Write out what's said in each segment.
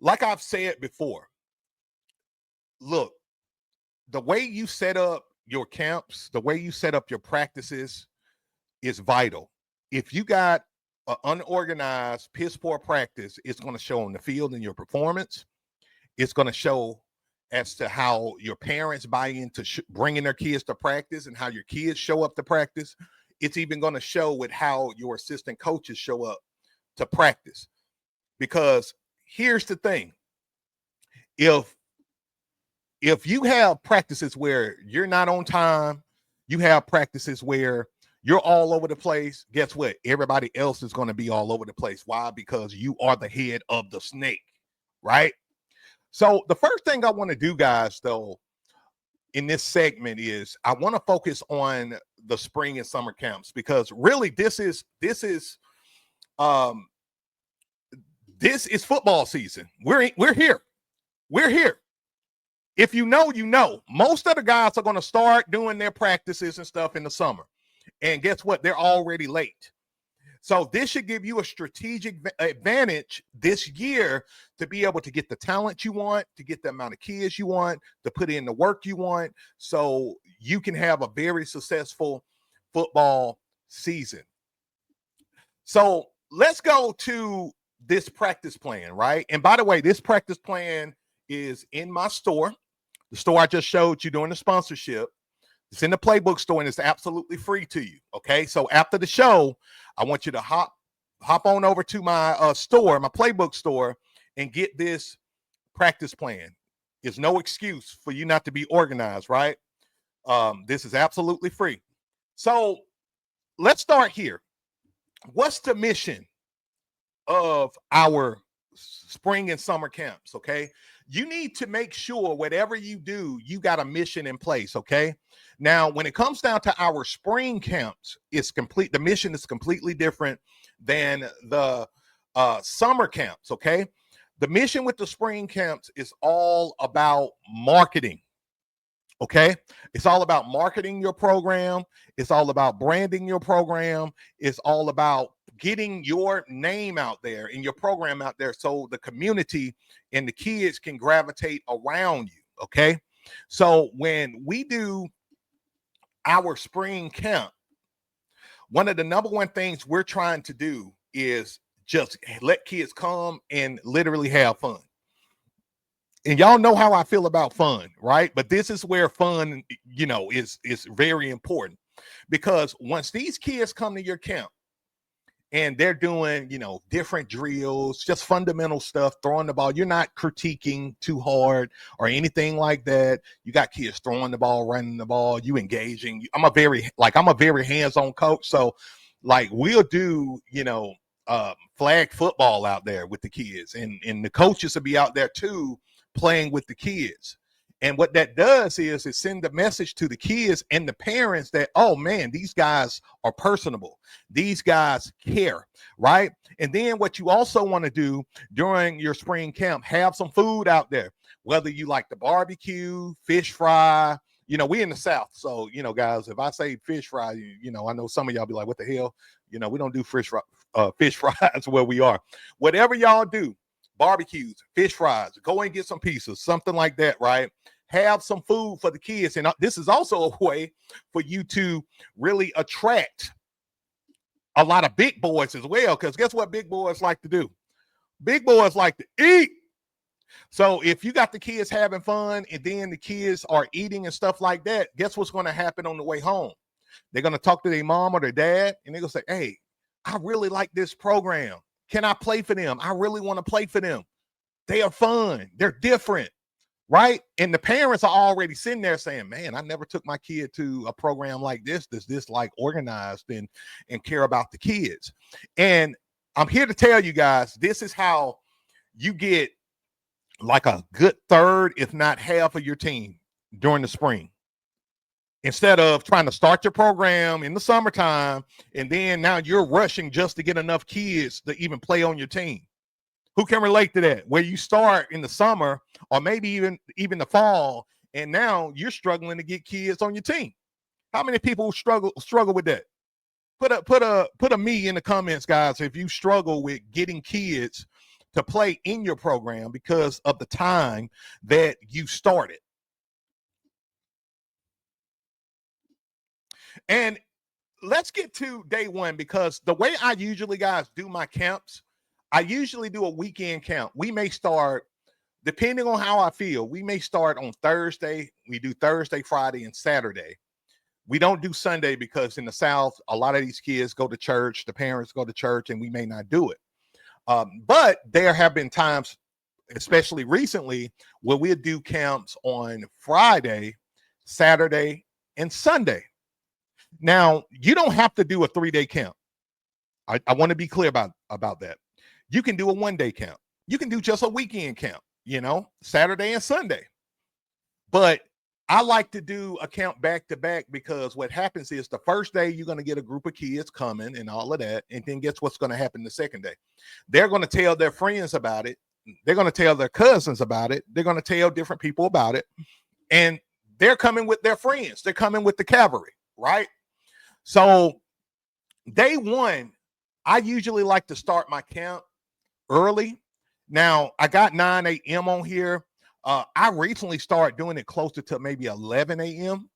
like I've said before, look, the way you set up your camps, the way you set up your practices is vital. If you got an unorganized, piss poor practice, it's going to show on the field in your performance. It's going to show as to how your parents buy into bringing their kids to practice and how your kids show up to practice. It's even going to show with how your assistant coaches show up to practice. Because here's the thing. If you have practices where you're not on time, you have practices where you're all over the place, guess what? Everybody else is going to be all over the place. Why? Because you are the head of the snake, right? So the first thing I want to do, guys, though, in this segment is I want to focus on the spring and summer camps, because really this is football season. We're here. We're here. If you know, you know. Most of the guys are going to start doing their practices and stuff in the summer. And guess what? They're already late. So this should give you a strategic advantage this year to be able to get the talent you want, to get the amount of kids you want, to put in the work you want, so you can have a very successful football season. So let's go to this practice plan, right? And by the way, this practice plan is in my store, the store I just showed you during the sponsorship. It's in the Playbook store, and it's absolutely free to you. Okay, so after the show, I want you to hop on over to my store, my Playbook store, and get this practice plan. There's no excuse for you not to be organized, right? This is absolutely free. So let's start here. What's the mission of our spring and summer camps? Okay, you need to make sure whatever you do, you got a mission in place. Okay, now when it comes down to our spring camps, the mission is completely different than the summer camps. Okay, the mission with the spring camps is all about marketing. Okay, it's all about marketing your program. It's all about branding your program. It's all about getting your name out there and your program out there, so the community and the kids can gravitate around you. Okay, so when we do our spring camp, one of the number one things we're trying to do is just let kids come and literally have fun. And y'all know how I feel about fun, right? But this is where fun, is very important, because once these kids come to your camp and they're doing, different drills, just fundamental stuff, throwing the ball, you're not critiquing too hard or anything like that. You got kids throwing the ball, running the ball, you engaging. I'm a very hands-on coach. So like we'll do, flag football out there with the kids, and the coaches will be out there too, playing with the kids. And what that does is it sends a message to the kids and the parents that, oh man, these guys are personable. These guys care, right? And then what you also want to do during your spring camp, have some food out there, whether you like the barbecue, fish fry. We in the South. So, guys, if I say fish fry, I know some of y'all be like, what the hell? We don't do fish fries where we are. Whatever y'all do, barbecues, fish fries, go and get some pieces, something like that, right? Have some food for the kids. And this is also a way for you to really attract a lot of big boys as well, because guess what big boys like to do? Big boys like to eat. So if you got the kids having fun and then the kids are eating and stuff like that, guess what's going to happen on the way home? They're going to talk to their mom or their dad, and they're going to say, hey, I really like this program. Can I play for them? I really want to play for them. They are fun. They're different, right? And the parents are already sitting there saying, man, I never took my kid to a program like this. This like organized and care about the kids. And I'm here to tell you guys, this is how you get like a good third, if not half of your team during the spring. Instead of trying to start your program in the summertime, and then now you're rushing just to get enough kids to even play on your team. Who can relate to that? Where you start in the summer or maybe even the fall, and now you're struggling to get kids on your team. How many people struggle with that? Put a me in the comments, guys, if you struggle with getting kids to play in your program because of the time that you started. And let's get to day one, because the way I usually, guys, do my camps, I usually do a weekend camp. We may start, depending on how I feel, we may start on Thursday. We do Thursday, Friday, and Saturday. We don't do Sunday because in the South, a lot of these kids go to church, the parents go to church, and we may not do it. But there have been times, especially recently, where we'll do camps on Friday, Saturday, and Sunday. Now, you don't have to do a 3-day camp. I want to be clear about that. You can do a 1-day camp. You can do just a weekend camp, Saturday and Sunday. But I like to do a camp back to back, because what happens is the first day you're going to get a group of kids coming and all of that. And then guess what's going to happen the second day? They're going to tell their friends about it. They're going to tell their cousins about it. They're going to tell different people about it. And they're coming with their friends. They're coming with the cavalry, right? So day one, I usually like to start my camp early. Now, I got 9 a.m. on here. I recently started doing it closer to maybe 11 a.m.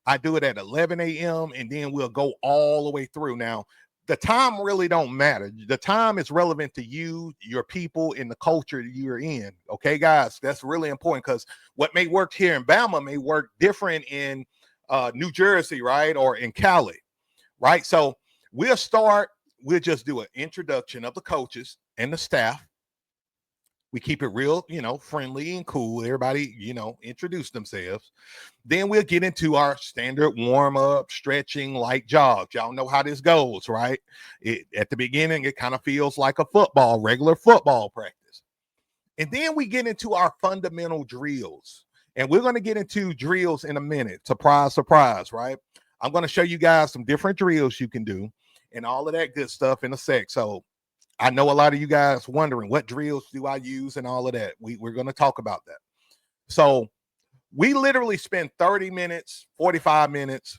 I do it at 11 a.m. and then we'll go all the way through. Now, the time really don't matter. The time is relevant to you, your people, and the culture you're in. Okay, guys, that's really important, because what may work here in Bama may work different in New Jersey, right? Or in Cali, right? So we'll just do an introduction of the coaches and the staff. We keep it real, friendly and cool. Everybody, introduce themselves. Then we'll get into our standard warm-up, stretching, light jogs. Y'all know how this goes, right? At the beginning, it kind of feels like a regular football practice. And then we get into our fundamental drills. And we're going to get into drills in a minute. Surprise, surprise, right? I'm going to show you guys some different drills you can do and all of that good stuff in a sec. So I know a lot of you guys wondering, what drills do I use and all of that. We're going to talk about that. So we literally spend 30 minutes, 45 minutes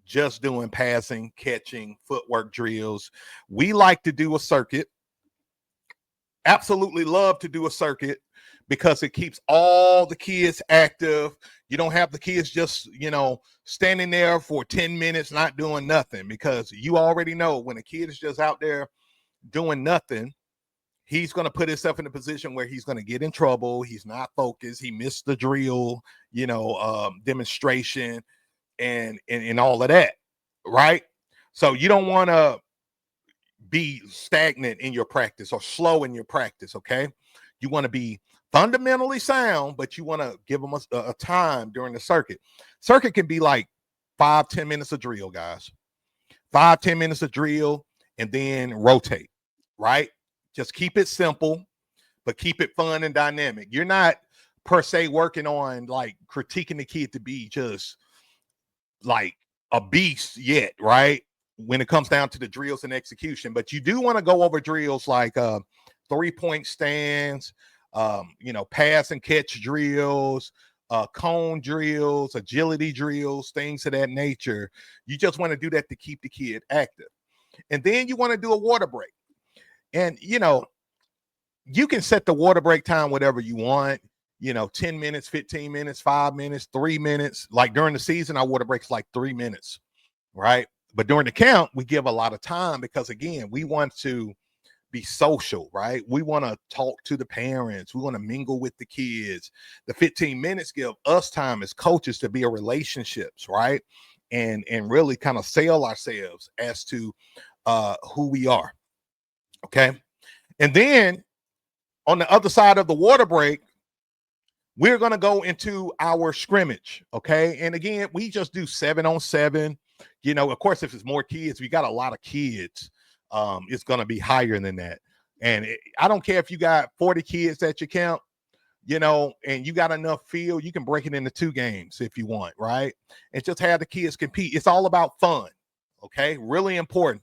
just doing passing, catching, footwork drills. We like to do a circuit. Absolutely love to do a circuit, because it keeps all the kids active. You don't have the kids just, standing there for 10 minutes not doing nothing, because you already know when a kid is just out there doing nothing, he's going to put himself in a position where he's going to get in trouble. He's not focused. He missed the drill, demonstration and all of that, right? So you don't want to be stagnant in your practice or slow in your practice, okay? You want to be fundamentally sound, but you want to give them a time during the circuit. Circuit can be like 5-10 minutes of drill, guys. 5-10 minutes of drill, and then rotate, right? Just keep it simple, but keep it fun and dynamic. You're not per se working on like critiquing the kid to be just like a beast yet, right? When it comes down to the drills and execution, but you do want to go over drills like 3-point stands, pass and catch drills, cone drills, agility drills, things of that nature. You just want to do that to keep the kid active. And then you want to do a water break. And, you can set the water break time whatever you want, 10 minutes, 15 minutes, 5 minutes, 3 minutes. Like during the season, our water break's like 3 minutes, right? But during the camp, we give a lot of time because, again, we want to be social, right? We want to talk to the parents. We want to mingle with the kids. The 15 minutes give us time as coaches to build relationships, right? And really kind of sell ourselves as to who we are. Okay. And then on the other side of the water break, we're going to go into our scrimmage. Okay. And again, we just do 7-on-7. Of course, if it's more kids, we got a lot of kids. It's going to be higher than that. And I don't care if you got 40 kids at your camp, and you got enough field, you can break it into 2 games if you want, right? And just have the kids compete. It's all about fun. Okay. Really important.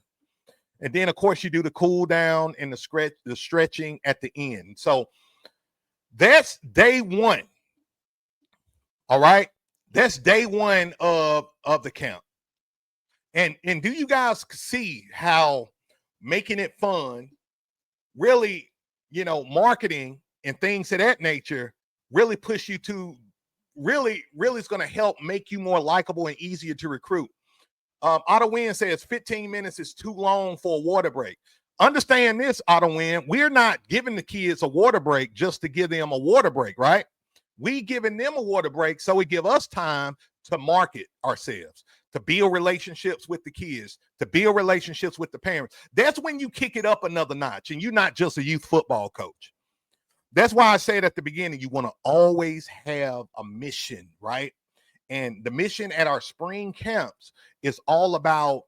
And then, of course, you do the cool down and the stretching at the end. So that's day one. All right. That's day one of the camp. And do you guys see how making it fun really marketing and things of that nature really push you to really is going to help make you more likable and easier to recruit. Otto Wynn says 15 minutes is too long for a water break. Understand this, Otto Wynn, we're not giving the kids a water break just to give them a water break, right? We giving them a water break so it give us time to market ourselves, to build relationships with the kids, to build relationships with the parents. That's when you kick it up another notch, and you're not just a youth football coach. That's why I said at the beginning, you want to always have a mission, right? And the mission at our spring camps is all about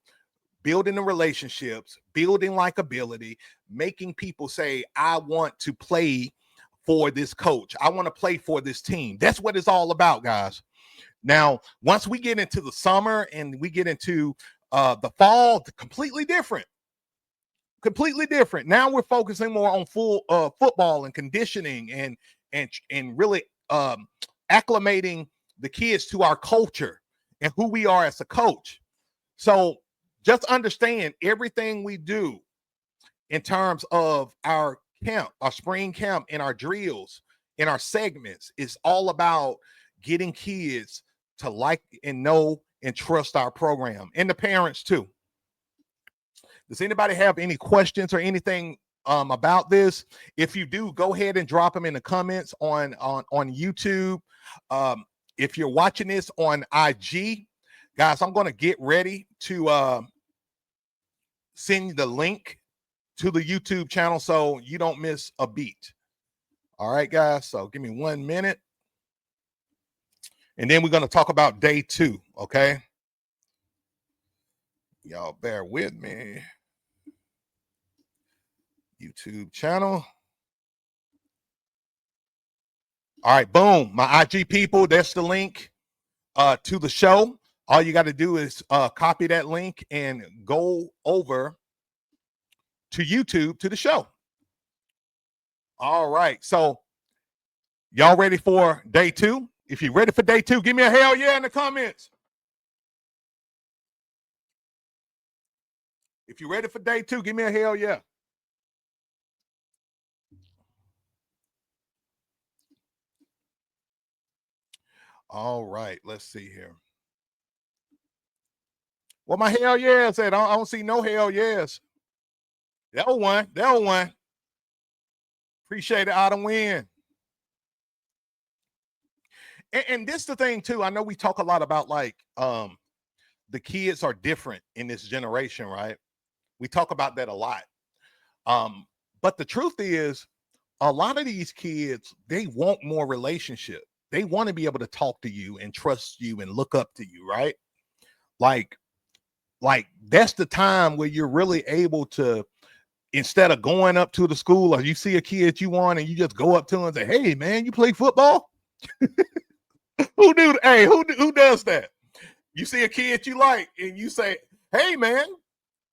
building the relationships, building likability, making people say, I want to play for this coach. I want to play for this team. That's what it's all about, guys. Now, once we get into the summer and we get into the fall, completely different. Now we're focusing more on full football and conditioning and really acclimating the kids to our culture and who we are as a coach. So just understand everything we do in terms of our camp, our spring camp, and our drills, in our segments, is all about getting kids to like and know and trust our program, and the parents too. Does anybody have any questions or anything about this? If you do, go ahead and drop them in the comments on YouTube. If you're watching this on IG, guys, I'm going to get ready to send you the link to the YouTube channel so you don't miss a beat. All right, guys. So give me 1 minute. And then we're going to talk about day 2. Okay. Y'all bear with me. YouTube channel. All right, boom. My IG people, that's the link to the show. All you got to do is copy that link and go over to YouTube to the show. All right. So y'all ready for day 2? If you're ready for day 2, give me a hell yeah in the comments. If you're ready for day 2, give me a hell yeah. All right, let's see here. Well, my hell yes at? I don't see no hell yes. That one. Appreciate it, Autumn Win. And this is the thing too. I know we talk a lot about like the kids are different in this generation, right? We talk about that a lot. But the truth is, a lot of these kids, they want more relationship. They want to be able to talk to you and trust you and look up to you, right? Like that's the time where you're really able to, instead of going up to the school or you see a kid you want and you just go up to him and say, hey man, you play football? Who does that? You see a kid you like and you say, hey man,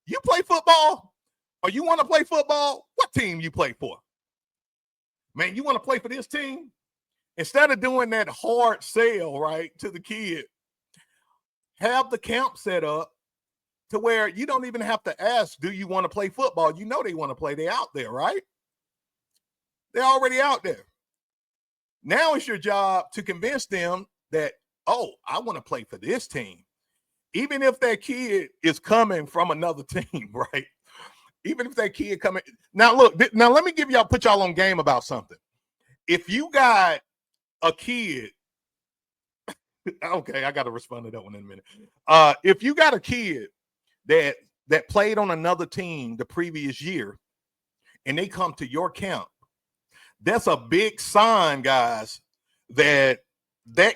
you play football? Or you want to play football? What team you play for? Man, you want to play for this team? Instead of doing that hard sell, right, to the kid, have the camp set up to where you don't even have to ask, do you want to play football? You know they want to play. They're out there, right? They're already out there. Now it's your job to convince them that, oh, I want to play for this team. Even if that kid is coming from another team, right? Even if that kid coming. Now, look, let me put y'all on game about something. If you got a kid, okay, I got to respond to that one in a minute. If you got a kid that played on another team the previous year and they come to your camp, that's a big sign, guys, that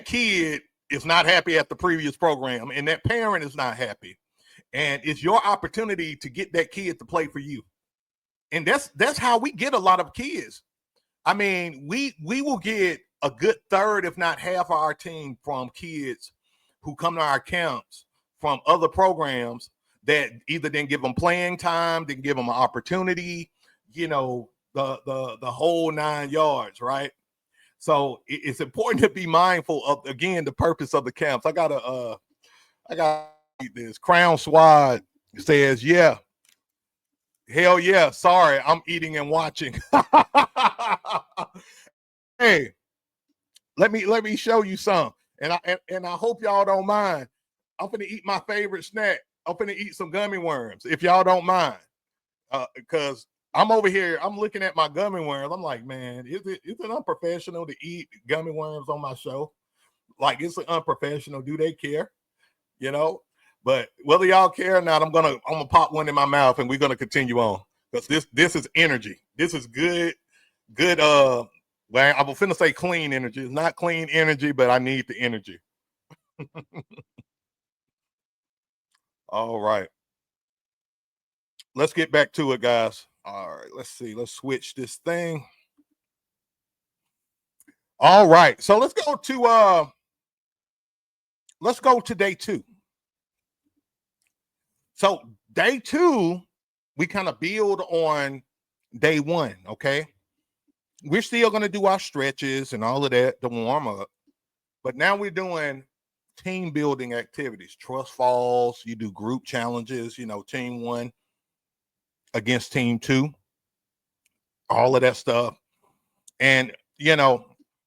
kid is not happy at the previous program and that parent is not happy. And it's your opportunity to get that kid to play for you. And that's how we get a lot of kids. I mean, we will get a good third, if not half of our team from kids who come to our camps from other programs that either didn't give them playing time, didn't give them an opportunity, the whole 9 yards, right? So it's important to be mindful of, again, the purpose of the camps. I gotta read this. Crown Swad says, yeah, Hell yeah. Sorry, I'm eating and watching. Hey, let me show you some. And I hope y'all don't mind. I'm gonna eat my favorite snack. I'm gonna eat some gummy worms, if y'all don't mind. Because I'm over here, I'm looking at my gummy worms. I'm like, man, is it unprofessional to eat gummy worms on my show? Like, it's unprofessional. Do they care? You know? But whether y'all care or not, I'm gonna pop one in my mouth and we're gonna continue on. Because this is energy. This is good well, I'm finna say clean energy. It's not clean energy, but I need the energy. All right. Let's get back to it, guys. All right, let's see. Let's switch this thing. All right. So let's go to day 2. So day 2, we kind of build on day 1, okay? We're still going to do our stretches and all of that to warm up. But now we're doing team building activities, trust falls, you do group challenges, team 1 against team 2, all of that stuff. And,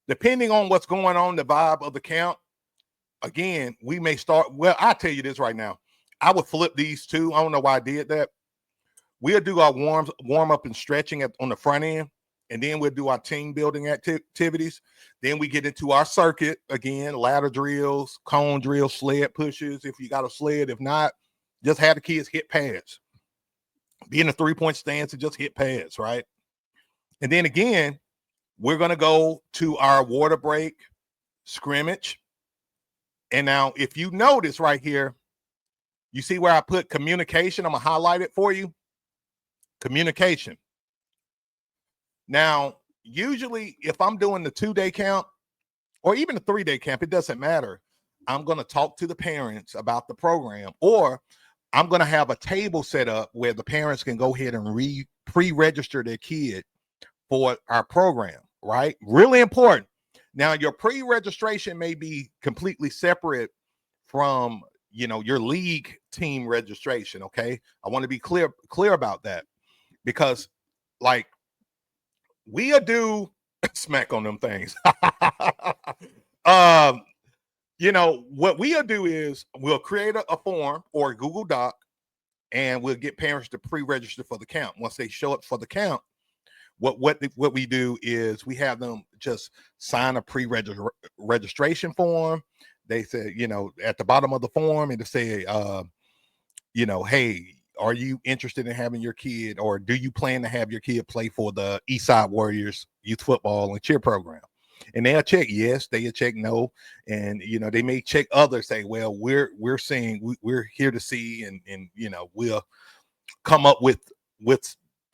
depending on what's going on, the vibe of the camp, again, we may start. Well, I'll tell you this right now. I would flip these two. I don't know why I did that. We'll do our warm up and stretching on the front end, and then we'll do our team building activities. Then we get into our circuit again, ladder drills, cone drills, sled pushes. If you got a sled, if not, just have the kids hit pads. Be in a 3-point stance and just hit pads, right? And then again, we're going to go to our water break scrimmage. And now, if you notice right here, you see where I put communication? I'm going to highlight it for you. Communication. Now, usually, if I'm doing the 2-day camp or even the 3-day camp, it doesn't matter. I'm going to talk to the parents about the program, or I'm going to have a table set up where the parents can go ahead and pre-register their kid for our program, right? Really important. Now, your pre-registration may be completely separate from, your league team registration, okay? I want to be clear about that, because, like, we'll do smack on them things. What we'll do is we'll create a form or a Google Doc, and we'll get parents to pre-register for the count. Once they show up for the count, what we do is we have them just sign a pre-registration form. They say, at the bottom of the form, and to say, hey, are you interested in having your kid, or do you plan to have your kid play for the Eastside Warriors youth football and cheer program? And they'll check yes, they'll check no, and they may check others, say, well, we're here to see, and we'll come up with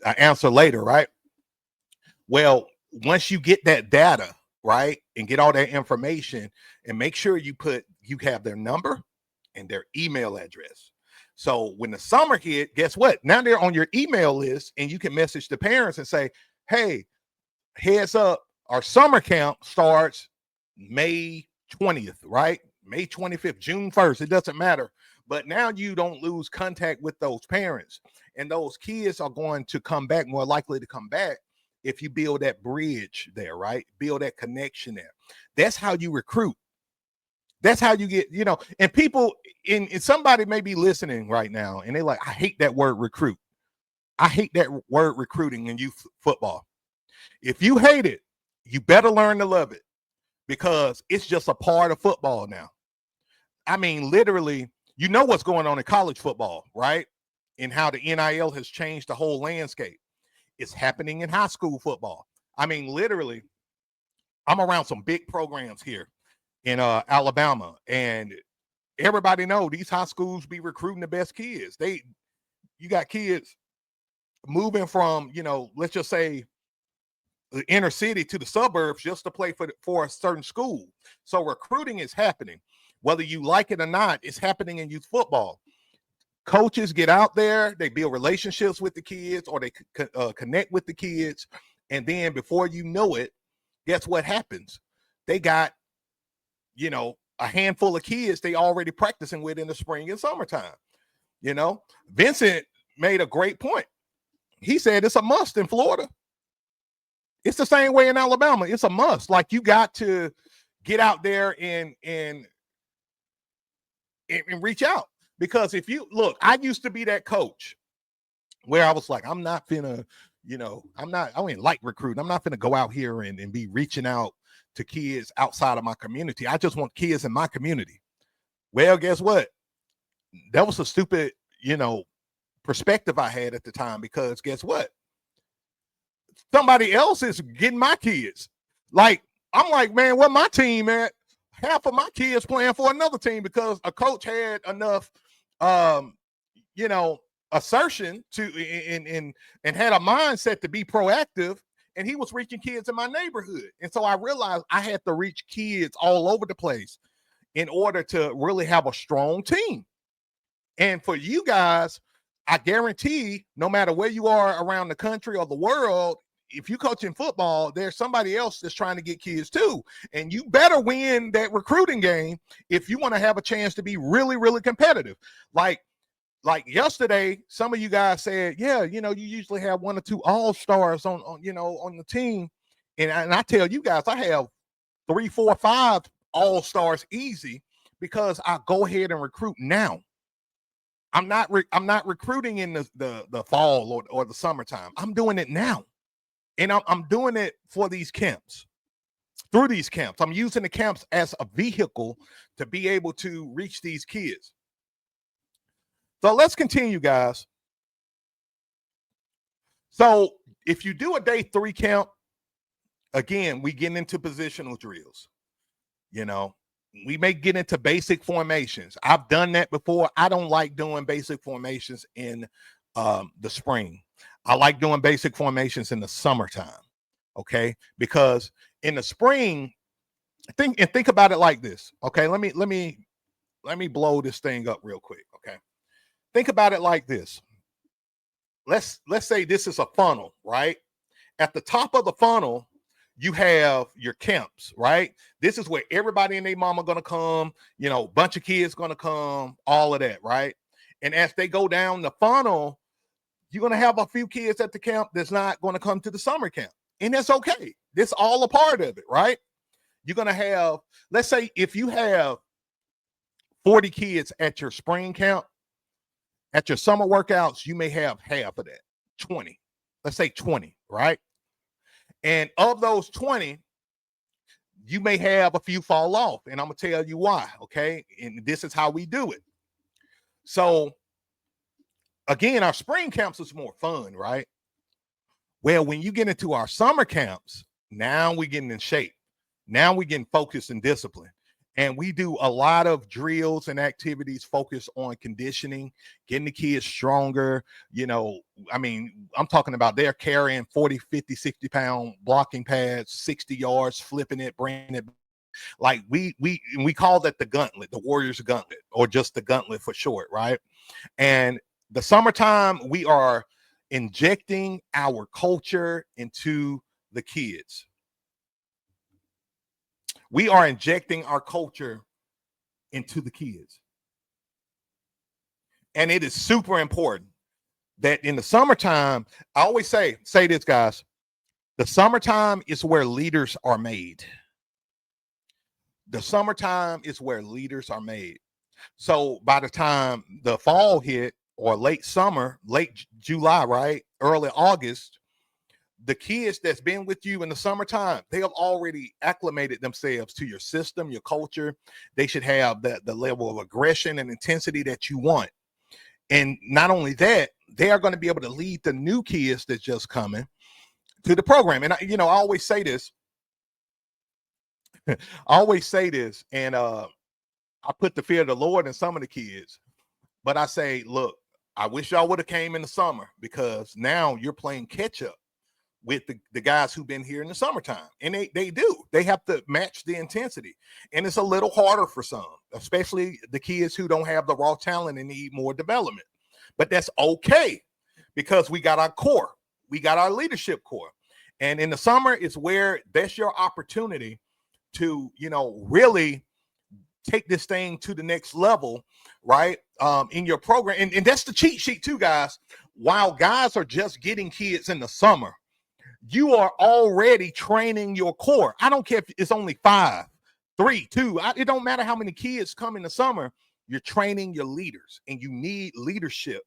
an answer later, right? Well, once you get that data, right, and get all that information, and make sure you have their number and their email address. So when the summer hit, guess what? Now they're on your email list, and you can message the parents and say, hey, heads up, our summer camp starts May 20th, right? May 25th, June 1st. It doesn't matter. But now you don't lose contact with those parents. And those kids are going to come back, more likely to come back, if you build that bridge there, right? Build that connection there. That's how you recruit. That's how you get, and people in somebody may be listening right now, and they're like, I hate that word recruit. I hate that word recruiting in youth football. If you hate it, you better learn to love it, because it's just a part of football now. I mean, literally, what's going on in college football, right? And how the NIL has changed the whole landscape. It's happening in high school football. I mean, literally, I'm around some big programs here in Alabama, and everybody know these high schools be recruiting the best kids. You got kids moving from, let's just say, the inner city to the suburbs just to play for a certain school. So recruiting is happening. Whether you like it or not, it's happening in youth football. Coaches get out there, they build relationships with the kids, or they connect with the kids. And then before you know it, guess what happens? They got, a handful of kids they already practicing with in the spring and summertime. Vincent made a great point. he said it's a must in Florida. It's the same way in Alabama. It's a must. Like, you got to get out there and reach out. Because if you look, I used to be that coach where I was like, I'm not finna, I ain't like recruiting. I'm not finna go out here and be reaching out to kids outside of my community. I just want kids in my community. Well, guess what? That was a stupid, perspective I had at the time, because guess what? Somebody else is getting my kids. Like, I'm like, man, where my team at? Half of my kids playing for another team, because a coach had enough, assertion to and had a mindset to be proactive, and he was reaching kids in my neighborhood. And so I realized I had to reach kids all over the place in order to really have a strong team. And for you guys, I guarantee, no matter where you are around the country or the world, if you coach in football, there's somebody else that's trying to get kids too. And you better win that recruiting game if you want to have a chance to be really, really competitive. Like yesterday, some of you guys said, yeah, you usually have 1 or 2 all-stars on the team. And I tell you guys, I have 3, 4, 5 all-stars easy, because I go ahead and recruit now. I'm not recruiting in the fall or the summertime. I'm doing it now. And I'm doing it for these camps. Through these camps, I'm using the camps as a vehicle to be able to reach these kids. So let's continue, guys. So if you do a day 3 camp, again, we get into positional drills. We may get into basic formations. I've done that before. I don't like doing basic formations in the spring. I like doing basic formations in the summertime. Okay, because in the spring, think about it like this. Okay, let me blow this thing up real quick. Okay, think about it like this. Let's say this is a funnel, right? At the top of the funnel, you have your camps, right? This is where everybody and their mama gonna come, bunch of kids gonna come, all of that, right? And as they go down the funnel, you're gonna have a few kids at the camp that's not gonna come to the summer camp. And that's okay. This all a part of it, right? You're gonna have, let's say if you have 40 kids at your spring camp, at your summer workouts, you may have half of that, 20. Let's say 20, right? And of those 20, you may have a few fall off. And I'm going to tell you why, okay? And this is how we do it. So, again, our spring camps is more fun, right? Well, when you get into our summer camps, now we're getting in shape. Now we're getting focused and discipline. And we do a lot of drills and activities focused on conditioning, getting the kids stronger. I'm talking about they're carrying 40, 50, 60-pound blocking pads, 60 yards, flipping it, bringing it. Like we call that the gauntlet, the Warriors gauntlet, or just the gauntlet for short, right? And the summertime, we are injecting our culture into the kids. We are injecting our culture into the kids. And it is super important that in the summertime, I always say this, guys, the summertime is where leaders are made. The summertime is where leaders are made. So by the time the fall hit, or late summer, late July, right? Early August, the kids that's been with you in the summertime, they have already acclimated themselves to your system, your culture. They should have the level of aggression and intensity that you want. And not only that, they are going to be able to lead the new kids that's just coming to the program. And I always say this. And I put the fear of the Lord in some of the kids. But I say, look, I wish y'all would have came in the summer, because now you're playing catch up with the guys who've been here in the summertime. And they do. They have to match the intensity. And it's a little harder for some, especially the kids who don't have the raw talent and need more development. But that's okay, because we got our core. We got our leadership core. And in the summer, it's where that's your opportunity to, really take this thing to the next level, right? In your program. And that's the cheat sheet too, guys. while guys are just getting kids in the summer, you are already training your core. I don't care if it's only 5, 3, 2. It don't matter how many kids come in the summer. You're training your leaders, and you need leadership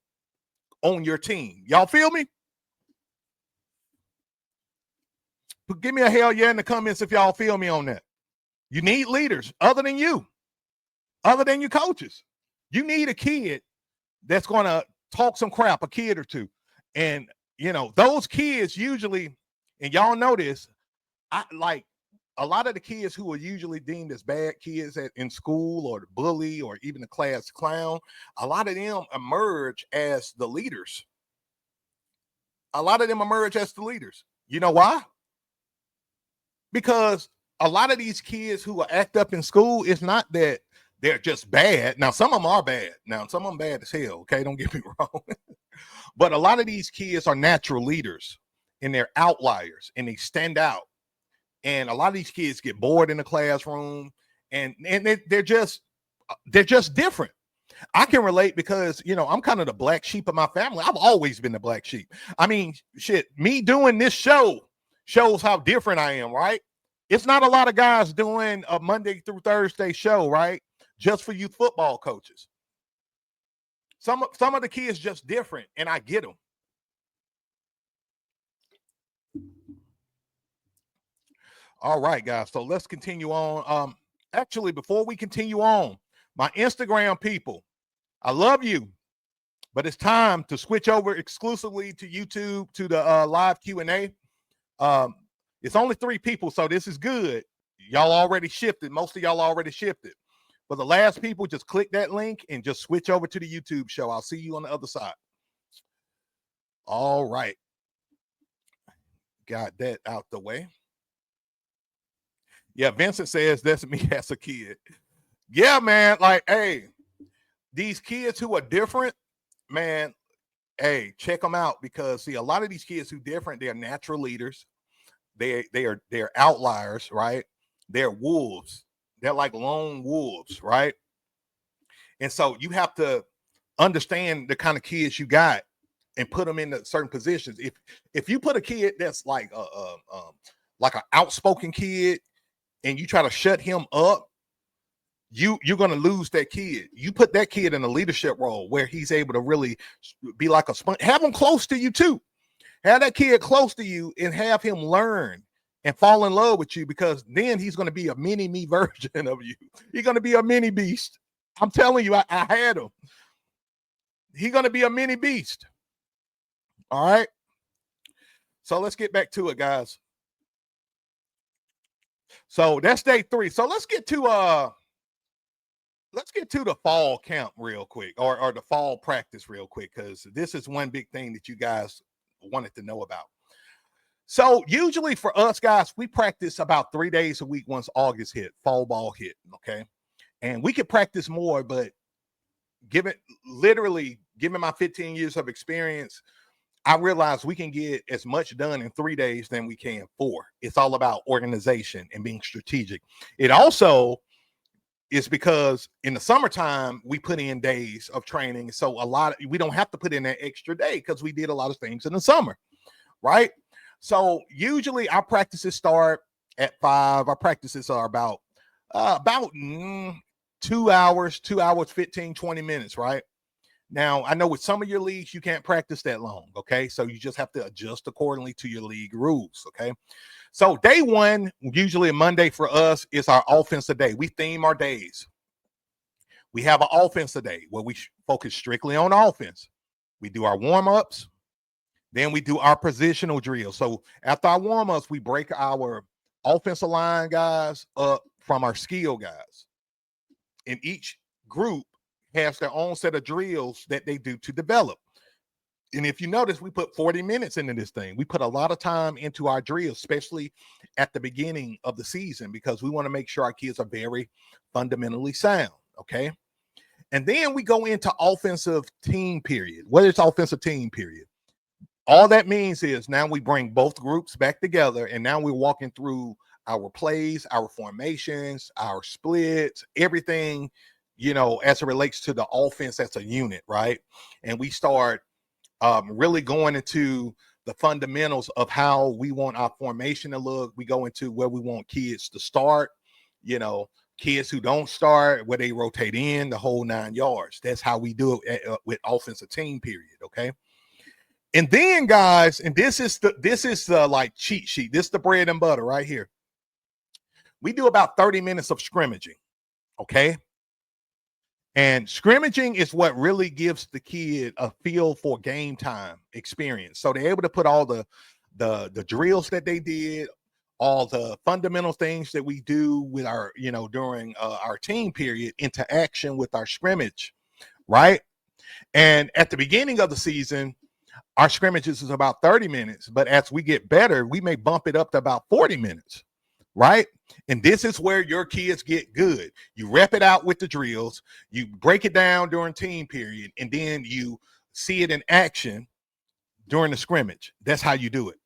on your team. Y'all feel me? Give me a hell yeah in the comments if y'all feel me on that. You need leaders other than you, other than your coaches. You need a kid that's going to talk some crap, a kid or two. And, you know, those kids usually, and y'all know this, I like a lot of the kids who are usually deemed as bad kids in school, or the bully, or even the class clown, a lot of them emerge as the leaders. A lot of them emerge as the leaders. You know why? Because a lot of these kids who are act up in school, it's not that they're just bad. Now, some of them are bad. Now, some of them bad as hell. Okay, don't get me wrong. But a lot of these kids are natural leaders, and they're outliers, and they stand out. And a lot of these kids get bored in the classroom, and they're just different. I can relate because, you know, I'm kind of the black sheep of my family. I've always been the black sheep. I mean, shit, me doing this show shows how different I am, right? It's not a lot of guys doing a Monday through Thursday show, right? Just for youth football coaches. Some of the kids just different, and I get them. All right, guys. So let's continue on. Actually, before we continue on, my Instagram people, I love you, but it's time to switch over exclusively to YouTube to the live Q&A. It's only 3 people, so this is good. Y'all already shifted. Most of y'all already shifted. For the last people, just click that link and just switch over to the YouTube show. I'll see you on the other side. All right. Got that out the way. Yeah, Vincent says that's me as a kid. Yeah, man. Like, hey, these kids who are different, man, hey, check them out, because see, a lot of these kids who are different, they're natural leaders. They're outliers, right? They're wolves. They're like lone wolves, right? And so you have to understand the kind of kids you got and put them in certain positions. If you put a kid that's like an outspoken kid, and you try to shut him up, you're going to lose that kid. You put that kid in a leadership role where he's able to really be like a sponge. Have him close to you too. Have that kid close to you and have him learn and fall in love with you, because then he's going to be a mini me version of you. He's going to be a mini beast. I'm telling you, I had him. He's going to be a mini beast. All right. So let's get back to it, guys. So that's day 3. So let's get to the fall camp real quick, or the fall practice real quick, because this is one big thing that you guys wanted to know about. So usually for us guys, we practice about 3 days a week once August hit, fall ball hit. Okay. And we could practice more, but given my 15 years of experience, I realize we can get as much done in 3 days than we can 4. It's all about organization and being strategic. It also is because in the summertime, we put in days of training. So we don't have to put in that extra day because we did a lot of things in the summer, right? So usually our practices start at 5. Our practices are about 2 hours, 15, 20 minutes, right? Now, I know with some of your leagues, you can't practice that long, okay? So you just have to adjust accordingly to your league rules, okay? So day 1, usually a Monday for us, is our offensive day. We theme our days. We have an offensive day where we focus strictly on offense. We do our warm-ups. Then we do our positional drill. So after our warm-ups, we break our offensive line guys up from our skill guys. And each group has their own set of drills that they do to develop. And if you notice, we put 40 minutes into this thing. We put a lot of time into our drills, especially at the beginning of the season, because we want to make sure our kids are very fundamentally sound, okay? And then we go into offensive team period. What is offensive team period? All that means is now we bring both groups back together, and now we're walking through our plays, our formations, our splits, everything, you know, as it relates to the offense as a unit, right? And we start really going into the fundamentals of how we want our formation to look. We go into where we want kids to start, you know, kids who don't start, where they rotate in, the whole 9 yards. That's how we do it with offensive team period. Okay. And then, guys, and this is the like cheat sheet. This is the bread and butter right here. We do about 30 minutes of scrimmaging. Okay. And scrimmaging is what really gives the kid a feel for game time experience. So they're able to put all the drills that they did, all the fundamental things that we do with our, during our team period into action with our scrimmage, right? And at the beginning of the season, our scrimmages is about 30 minutes, but as we get better, we may bump it up to about 40 minutes, right? And this is where your kids get good. You rep it out with the drills, you break it down during team period, and then you see it in action during the scrimmage. That's how you do it.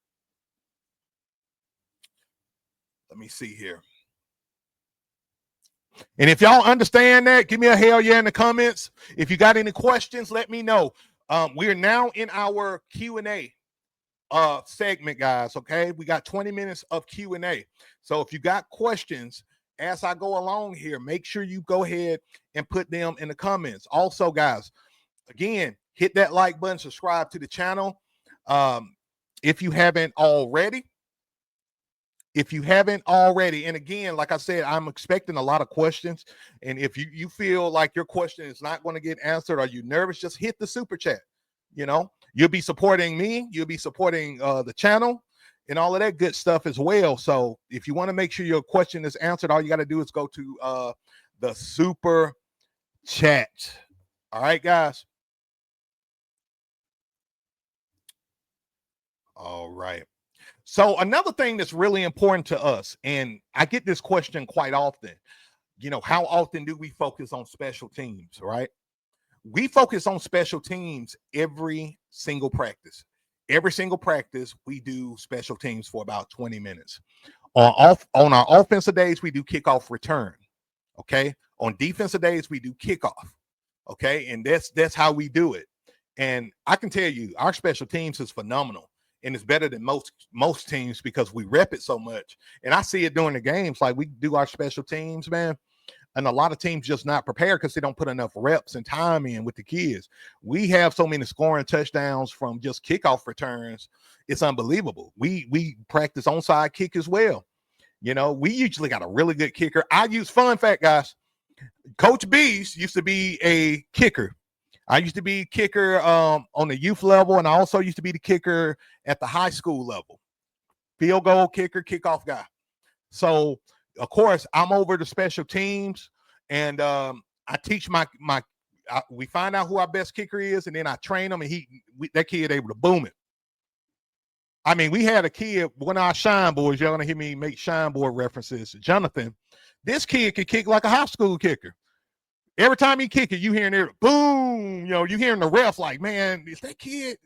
Let me see here. And if y'all understand that, give me a hell yeah in the comments. If you got any questions, let me know. We're now in our Q&A segment, guys. Okay, we got 20 minutes of Q&A. So if you got questions as I go along here, make sure you go ahead and put them in the comments. Also, guys, again, hit that like button, subscribe to the channel if you haven't already. And again, like I said, I'm expecting a lot of questions. And if you feel like your question is not going to get answered, or you're nervous, just hit the super chat. You'll be supporting me, you'll be supporting the channel and all of that good stuff as well. So if you want to make sure your question is answered, all you got to do is go to the super chat. All right, guys. All right. So another thing that's really important to us, and I get this question quite often, how often do we focus on special teams, right? We focus on special teams every single practice. Every single practice, we do special teams for about 20 minutes. On our offensive days, we do kickoff return. Okay. On defensive days, we do kickoff. Okay. And that's how we do it. And I can tell you, our special teams is phenomenal. And it's better than most teams because we rep it so much. And I see it during the games. Like, we do our special teams, man. And a lot of teams just not prepared because they don't put enough reps and time in with the kids. We have so many scoring touchdowns from just kickoff returns. It's unbelievable. We practice onside kick as well. We usually got a really good kicker. Fun fact, guys, Coach Bees used to be a kicker. I used to be a kicker on the youth level, and I also used to be the kicker at the high school level. Field goal kicker, kickoff guy. So, of course, I'm over the special teams, and I teach we find out who our best kicker is, and then I train him, and that kid able to boom it. I mean, we had a kid, one of our Shine Boys, y'all gonna hear me make Shine Boy references. Jonathan, this kid could kick like a high school kicker. Every time he kick it, you hearing it, boom, you hearing the ref like, man, is that kid,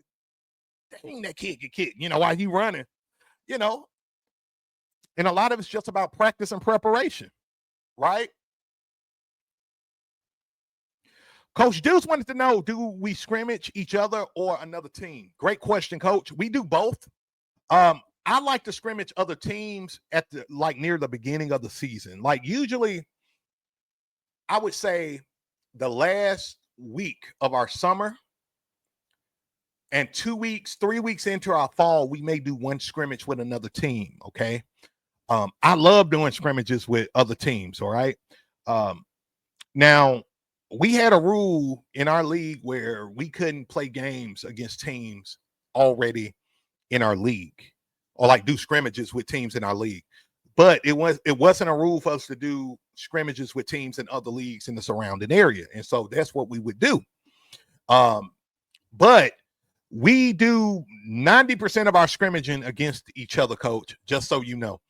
that kid can kick, while he running, and a lot of it's just about practice and preparation, right? Coach Deuce wanted to know, do we scrimmage each other or another team? Great question, Coach. We do both. I like to scrimmage other teams at near the beginning of the season. Like, usually, I would say the last week of our summer and 2 weeks, 3 weeks into our fall, we may do one scrimmage with another team. Okay. I love doing scrimmages with other teams. All right. Now, we had a rule in our league where we couldn't play games against teams already in our league, or like do scrimmages with teams in our league. But it wasn't a rule for us to do scrimmages with teams in other leagues in the surrounding area. And so that's what we would do. But we do 90% of our scrimmaging against each other, Coach, just so you know.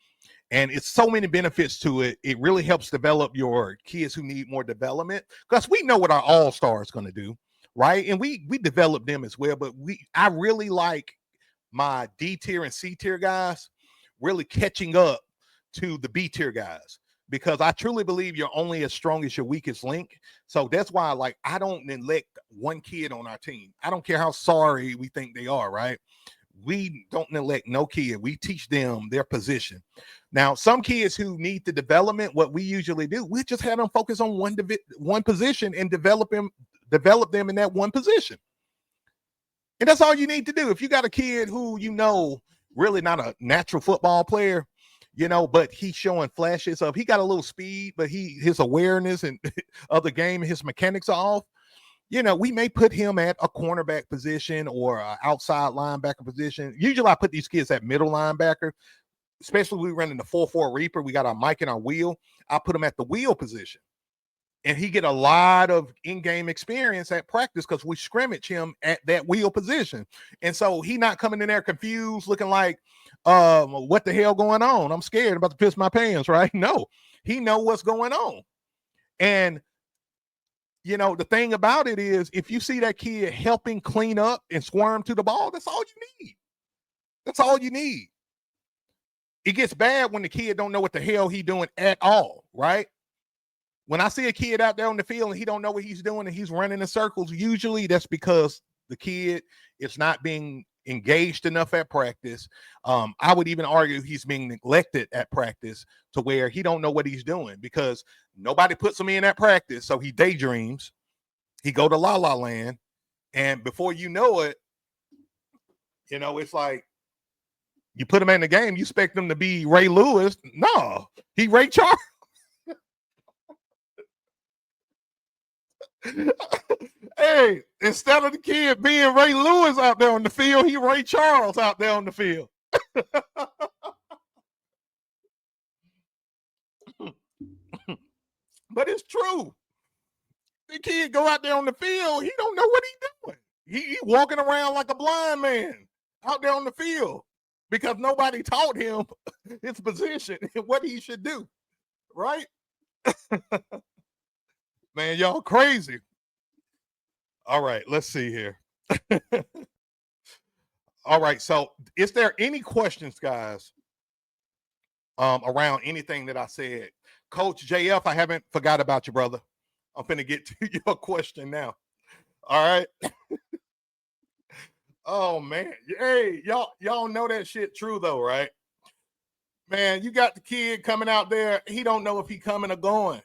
And it's so many benefits to it. It really helps develop your kids who need more development, because we know what our all-star is going to do, right? And we develop them as well. But I really like my D tier and C tier guys really catching up to the B tier guys. because I truly believe you're only as strong as your weakest link. So that's why, like, I don't neglect one kid on our team. I don't care how sorry we think they are, right? We don't neglect no kid. We teach them their position. Now, some kids who need the development, what we usually do, we just have them focus on one position and develop them in that one position. And that's all you need to do. If you got a kid who really not a natural football player, but he's showing flashes of, he got a little speed, but his awareness and of the game, his mechanics are off. We may put him at a cornerback position or an outside linebacker position. Usually I put these kids at middle linebacker, especially when we run in the 4-4 Reaper. We got our mic and our wheel. I put him at the wheel position. And he get a lot of in-game experience at practice because we scrimmage him at that wheel position. And so he not coming in there confused, looking like, what the hell going on? I'm scared, about to piss my pants, right? No, he know what's going on. And the thing about it is, if you see that kid helping clean up and squirm to the ball, that's all you need. That's all you need. It gets bad when the kid don't know what the hell he doing at all, right? When I see a kid out there on the field and he don't know what he's doing and he's running in circles, usually that's because the kid is not being engaged enough at practice. I would even argue he's being neglected at practice to where he don't know what he's doing because nobody puts him in at practice. So he daydreams, he go to La La Land, and before you know it, it's like you put him in the game, you expect him to be Ray Lewis. No, he Ray Charles. Hey, instead of the kid being Ray Lewis out there on the field, he Ray Charles out there on the field. But it's true. The kid go out there on the field, he don't know what he's doing. He walking around like a blind man out there on the field because nobody taught him his position and what he should do, right? Man, y'all crazy. All right, let's see here. All right, so is there any questions, guys, around anything that I said? Coach JF, I haven't forgot about you, brother. I'm finna get to your question now. All right. Oh man. Hey, y'all know that shit true though, right? Man, you got the kid coming out there, he don't know if he coming or going.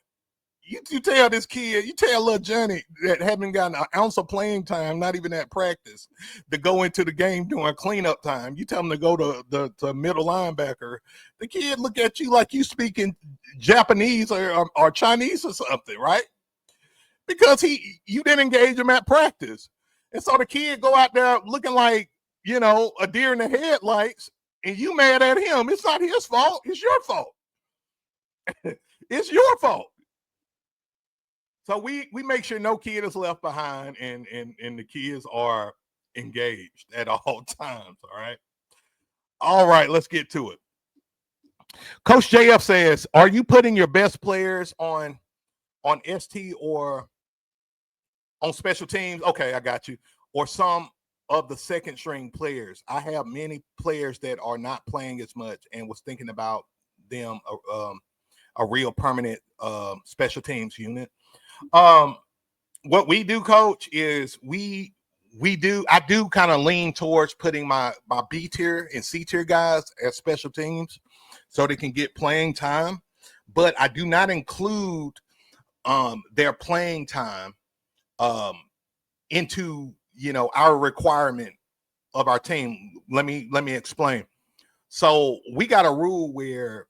You tell this kid, you tell little Johnny that haven't gotten an ounce of playing time, not even at practice, to go into the game during cleanup time. You tell him to go to the middle linebacker. The kid look at you like you speaking Japanese or Chinese or something, right? Because you didn't engage him at practice. And so the kid go out there looking like, a deer in the headlights, and you mad at him. It's not his fault. It's your fault. It's your fault. So we make sure no kid is left behind and the kids are engaged at all times. All right. All right, let's get to it. Coach JF says, are you putting your best players on ST or on special teams? Okay, I got you. Or some of the second string players. I have many players that are not playing as much and was thinking about them a real permanent special teams unit. What we do, coach, is I do kind of lean towards putting my B tier and C tier guys as special teams so they can get playing time, but I do not include their playing time into our requirement of our team. Let me explain. So we got a rule where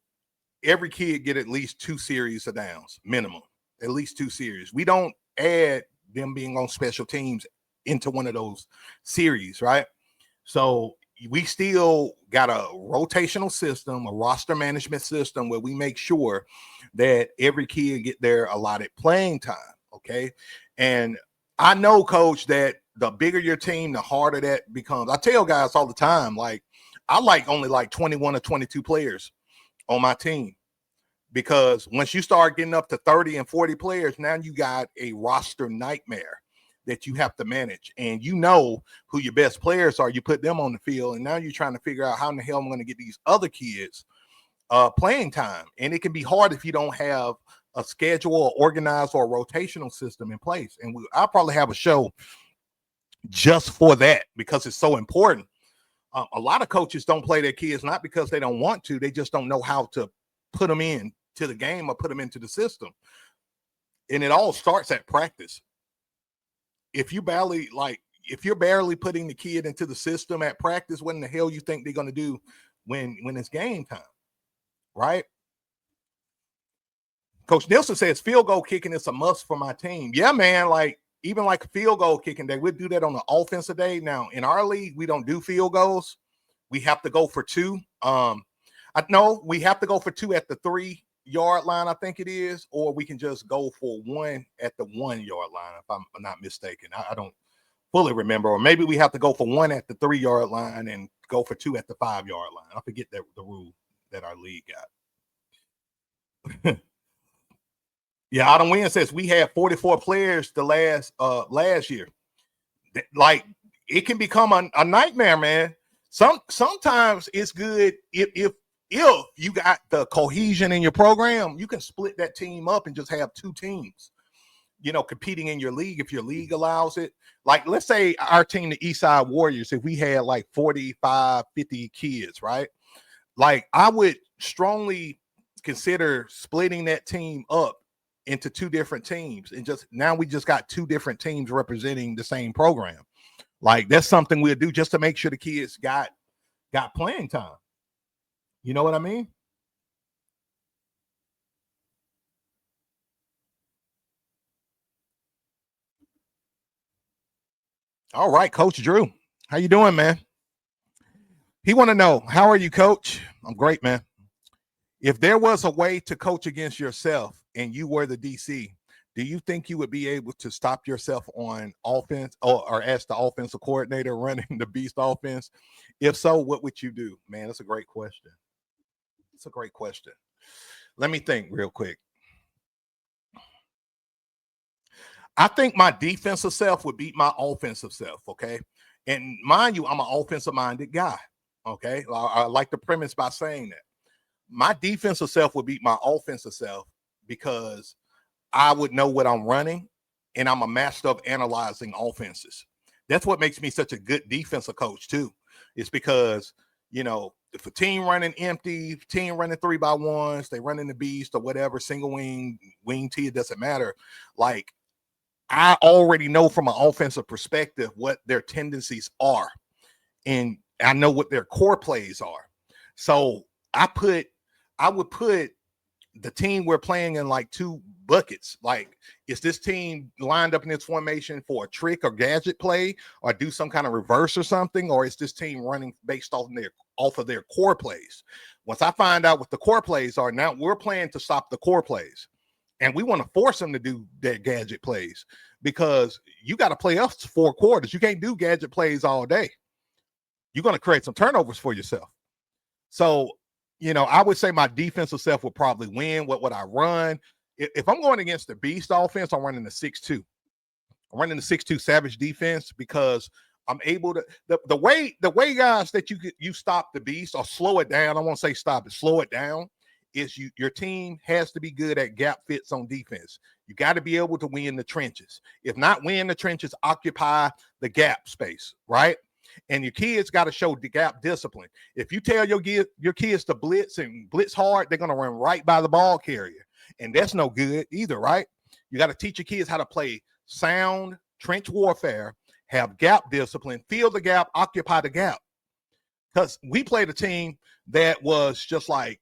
every kid get at least 2 series of downs minimum. At least 2 series. We don't add them being on special teams into one of those series, right? So we still got a rotational system, a roster management system where we make sure that every kid get their allotted playing time, okay? And I know, coach, that the bigger your team, the harder that becomes. I tell guys all the time, like, I only like 21 or 22 players on my team. Because once you start getting up to 30 and 40 players, now you got a roster nightmare that you have to manage. And you know who your best players are. You put them on the field, and now you're trying to figure out how in the hell I'm going to get these other kids playing time. And it can be hard if you don't have a schedule or organized or rotational system in place. And I'll probably have a show just for that because it's so important. A lot of coaches don't play their kids, not because they don't want to, they just don't know how to put them in to the game or put them into the system. And it all starts at practice. If you're barely putting the kid into the system at practice, what in the hell you think they're going to do when it's game time, right? Coach Nielsen says field goal kicking is a must for my team. Yeah, man. Like even like field goal kicking day, we'd do that on the offensive day. Now in our league, we don't do field goals. We have to go for two. I know we have to go for two at the 3-yard line, I think it is, or we can just go for one at the 1-yard line, if I'm not mistaken. I don't fully remember, or maybe we have to go for one at the 3-yard line and go for two at the 5-yard line. I forget the rule that our league got. Yeah, Autumn Wynn says we had 44 players the last year. Like it can become a nightmare, man. Sometimes it's good if you got the cohesion in your program, you can split that team up and just have two teams, competing in your league if your league allows it. Like let's say our team, the Eastside Warriors, if we had like 45, 50 kids, right? Like I would strongly consider splitting that team up into two different teams, and now we just got two different teams representing the same program. Like that's something we'll do just to make sure the kids got playing time. You know what I mean? All right, Coach Drew. How you doing, man? He want to know, how are you, Coach? I'm great, man. If there was a way to coach against yourself and you were the DC, do you think you would be able to stop yourself on offense or as the offensive coordinator running the Beast offense? If so, what would you do? Man, that's a great question. It's a great question. Let me think real quick. I think my defensive self would beat my offensive self, okay? And mind you, I'm an offensive-minded guy, okay? I like the premise by saying that. My defensive self would beat my offensive self because I would know what I'm running, and I'm a master of analyzing offenses. That's what makes me such a good defensive coach too. It's because, if a team running empty, team running 3x1s, they running the beast or whatever, single wing T, it doesn't matter. Like I already know from an offensive perspective what their tendencies are, and I know what their core plays are. So I would put the team we're playing in like two buckets. Like, is this team lined up in its formation for a trick or gadget play or do some kind of reverse or something? Or is this team running based off of their core plays? Once I find out what the core plays are, now we're playing to stop the core plays. And we want to force them to do their gadget plays because you got to play us 4 quarters. You can't do gadget plays all day. You're going to create some turnovers for yourself. So, I would say my defensive self would probably win. What would I run? If I'm going against the Beast offense, I'm running the 6-2. I'm running the 6-2 Savage defense because I'm able to the way guys that you stop the Beast or slow it down. I won't say stop it, slow it down. Is your team has to be good at gap fits on defense. You got to be able to win the trenches. If not win the trenches, occupy the gap space, right? And your kids got to show the gap discipline. If you tell your kids to blitz and blitz hard, they're going to run right by the ball carrier. And that's no good either, right? You got to teach your kids how to play sound trench warfare, have gap discipline, fill the gap, occupy the gap. Because we played a team that was just like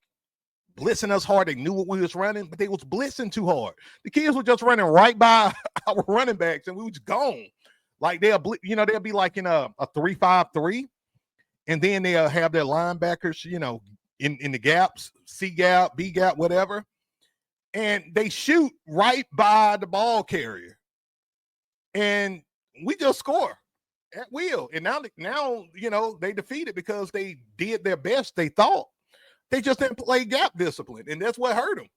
blitzing us hard. They knew what we was running, but they was blitzing too hard. The kids were just running right by our running backs, and we was gone. Like they'll be like in a 3-5-3, and then they'll have their linebackers, in the gaps, C gap, B gap, whatever, and they shoot right by the ball carrier, and we just score at will. And now they defeated because they did their best. They thought they just didn't play gap discipline, and that's what hurt them.